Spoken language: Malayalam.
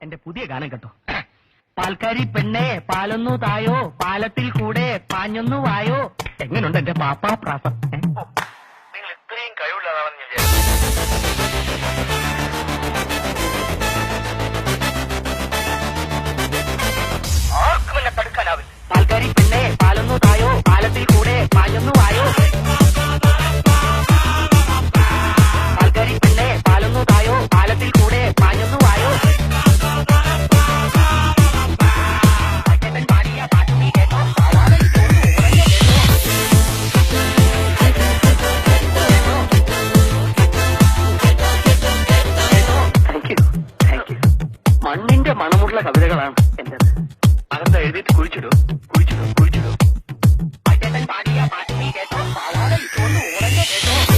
എന്റെ പുതിയ ഗാനം കേട്ടോ. പാൽക്കാരി പെണ്ണെ പാലൊന്നു തായോ, പാലത്തിൽ കൂടെ പാഞ്ഞൊന്നു വായോ. എങ്ങനുണ്ട് എന്റെ പാപ്പാ പ്രാസം? നിങ്ങൾ ഇത്രയും കഴിവുള്ളതാണെന്ന് ഞാൻ വിചാരിച്ചു. ആർക്കും എന്നെ തടുക്കാനാവില്ല. പാൽക്കാരി പെണ്ണെ പാലൊന്നു തായോ, പാലത്തിൽ കൂടെ പാഞ്ഞൊന്നു വായോ. പാൽക്കാരി പെണ്ണെ പാലൊന്നു തായോ, പാലത്തിൽ കൂടെ പാഞ്ഞൊന്നു വായോ. മണ്ണിന്റെ മണമുള്ള കവിതകളാണ് എന്റേത്. അതെന്താ എഴുതിയിട്ട് കുഴിച്ചിടൂ കുഴിച്ചിടൂ കുഴിച്ചിടൂ. പാടിയ പാട്ട് നീ കേട്ടോ, പാവാട ഇട്ടുകൊണ്ട് ഉറങ്ങ കേട്ടോ.